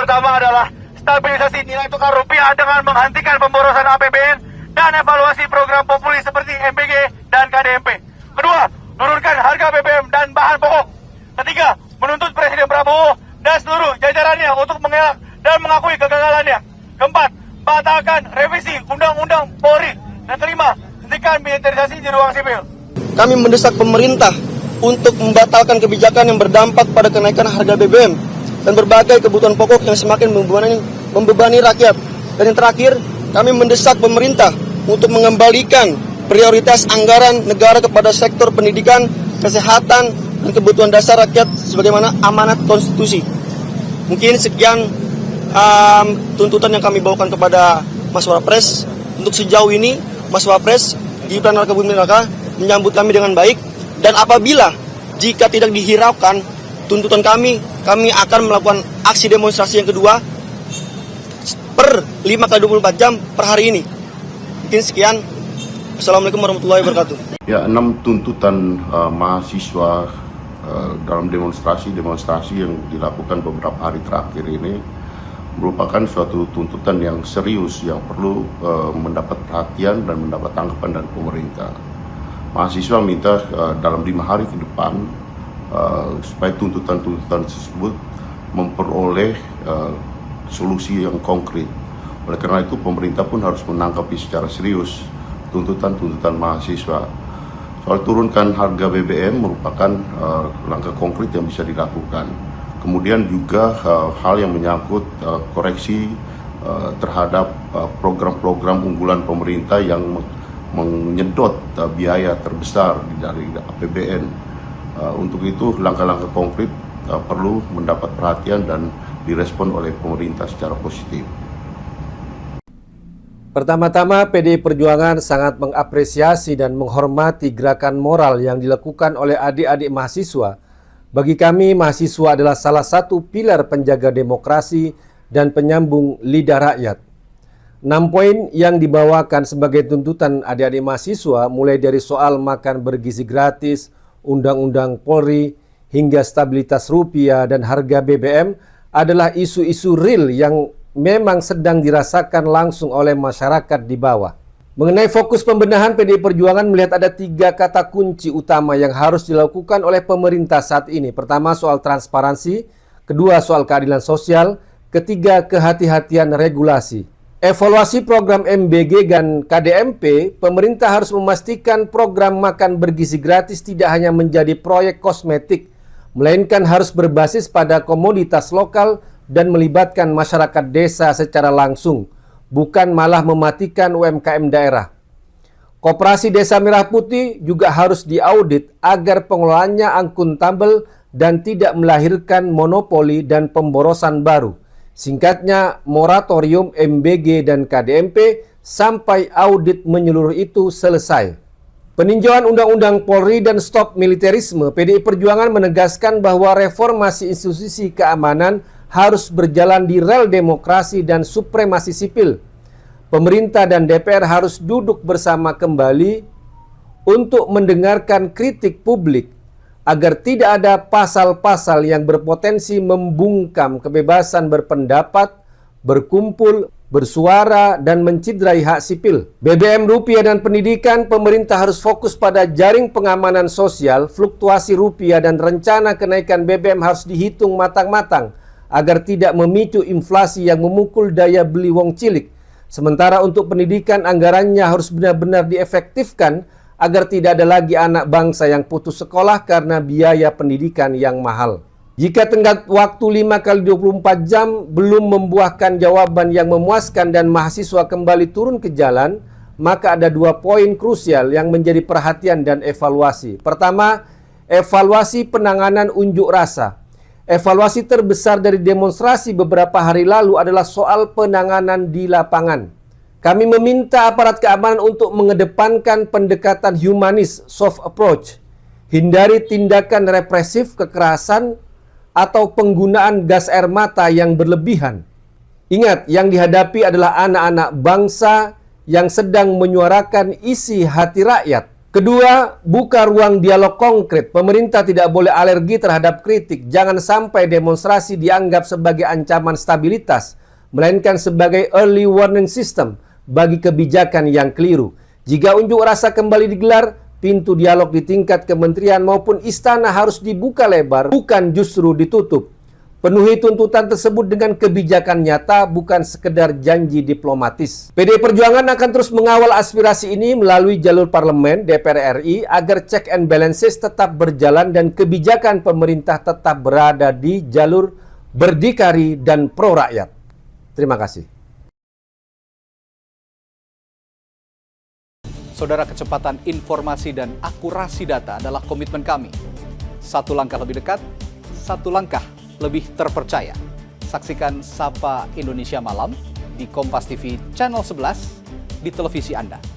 pertama adalah stabilisasi nilai tukar rupiah dengan menghentikan pemborosan APBN dan evaluasi program populis seperti MBG dan KDMP. Kedua, turunkan harga BBM dan bahan pokok. Ketiga, menuntut Presiden Prabowo dan seluruh jajarannya untuk mengelak dan mengakui kegagalannya. Keempat, batalkan revisi Undang-Undang Polri. Dan kelima, hentikan militerisasi di ruang sipil. Kami mendesak pemerintah untuk membatalkan kebijakan yang berdampak pada kenaikan harga BBM dan berbagai kebutuhan pokok yang semakin membebani rakyat. Dan yang terakhir, kami mendesak pemerintah untuk mengembalikan prioritas anggaran negara kepada sektor pendidikan, kesehatan, dan kebutuhan dasar rakyat sebagaimana amanat konstitusi. Mungkin sekian tuntutan yang kami bawakan kepada Mas Wapres. Untuk sejauh ini, Mas Wapres Gibran Rakabuming Raka menyambut kami dengan baik, dan apabila jika tidak dihiraukan tuntutan kami akan melakukan aksi demonstrasi yang kedua per 5x24 jam per hari ini. Mungkin sekian. Assalamualaikum warahmatullahi wabarakatuh. Ya, 6 tuntutan mahasiswa dalam demonstrasi yang dilakukan beberapa hari terakhir ini merupakan suatu tuntutan yang serius yang perlu mendapat perhatian dan mendapat tanggapan dari pemerintah. Mahasiswa minta dalam 5 hari ke depan supaya tuntutan-tuntutan tersebut memperoleh solusi yang konkret. Oleh karena itu pemerintah pun harus menanggapi secara serius tuntutan-tuntutan mahasiswa. Soal turunkan harga BBM merupakan langkah konkret yang bisa dilakukan. Kemudian juga hal yang menyangkut koreksi terhadap program-program unggulan pemerintah yang menyedot biaya terbesar dari APBN. Untuk itu langkah-langkah konkret perlu mendapat perhatian dan direspon oleh pemerintah secara positif. Pertama-tama, PDI Perjuangan sangat mengapresiasi dan menghormati gerakan moral yang dilakukan oleh adik-adik mahasiswa. Bagi kami, mahasiswa adalah salah satu pilar penjaga demokrasi dan penyambung lidah rakyat. 6 poin yang dibawakan sebagai tuntutan adik-adik mahasiswa, mulai dari soal makan bergizi gratis, Undang-Undang Polri, hingga stabilitas rupiah dan harga BBM, adalah isu-isu real yang memang sedang dirasakan langsung oleh masyarakat di bawah. Mengenai fokus pembenahan, PDI Perjuangan melihat ada 3 kata kunci utama yang harus dilakukan oleh pemerintah saat ini. Pertama, soal transparansi. Kedua, soal keadilan sosial. Ketiga, kehati-hatian regulasi. Evaluasi program MBG dan KDMP, pemerintah harus memastikan program makan bergizi gratis tidak hanya menjadi proyek kosmetik, melainkan harus berbasis pada komoditas lokal dan melibatkan masyarakat desa secara langsung, bukan malah mematikan UMKM daerah. Koperasi Desa Merah Putih juga harus diaudit agar pengelolaannya akuntabel dan tidak melahirkan monopoli dan pemborosan baru. Singkatnya, moratorium MBG dan KDMP sampai audit menyeluruh itu selesai. Peninjauan Undang-Undang Polri dan stop militerisme, PDI Perjuangan menegaskan bahwa reformasi institusi keamanan harus berjalan di rel demokrasi dan supremasi sipil. Pemerintah dan DPR harus duduk bersama kembali untuk mendengarkan kritik publik agar tidak ada pasal-pasal yang berpotensi membungkam kebebasan berpendapat, berkumpul, bersuara, dan menciderai hak sipil. BBM, rupiah, dan pendidikan, pemerintah harus fokus pada jaring pengamanan sosial, fluktuasi rupiah, dan rencana kenaikan BBM harus dihitung matang-matang agar tidak memicu inflasi yang memukul daya beli wong cilik. Sementara untuk pendidikan, anggarannya harus benar-benar diefektifkan agar tidak ada lagi anak bangsa yang putus sekolah karena biaya pendidikan yang mahal. Jika tenggat waktu 5x24 jam belum membuahkan jawaban yang memuaskan dan mahasiswa kembali turun ke jalan, maka ada 2 poin krusial yang menjadi perhatian dan evaluasi. Pertama, evaluasi penanganan unjuk rasa. Evaluasi terbesar dari demonstrasi beberapa hari lalu adalah soal penanganan di lapangan. Kami meminta aparat keamanan untuk mengedepankan pendekatan humanis, soft approach, hindari tindakan represif, kekerasan, atau penggunaan gas air mata yang berlebihan. Ingat, yang dihadapi adalah anak-anak bangsa yang sedang menyuarakan isi hati rakyat. Kedua, buka ruang dialog konkret. Pemerintah tidak boleh alergi terhadap kritik. Jangan sampai demonstrasi dianggap sebagai ancaman stabilitas, melainkan sebagai early warning system bagi kebijakan yang keliru. Jika unjuk rasa kembali digelar, pintu dialog di tingkat kementerian maupun istana harus dibuka lebar, bukan justru ditutup. Penuhi tuntutan tersebut dengan kebijakan nyata, bukan sekedar janji diplomatis. PDI Perjuangan akan terus mengawal aspirasi ini melalui jalur parlemen DPR RI agar check and balances tetap berjalan dan kebijakan pemerintah tetap berada di jalur berdikari dan pro rakyat. Terima kasih. Saudara, kecepatan informasi dan akurasi data adalah komitmen kami. Satu langkah lebih dekat, satu langkah lebih terpercaya. Saksikan Sapa Indonesia Malam di Kompas TV Channel 11 di televisi Anda.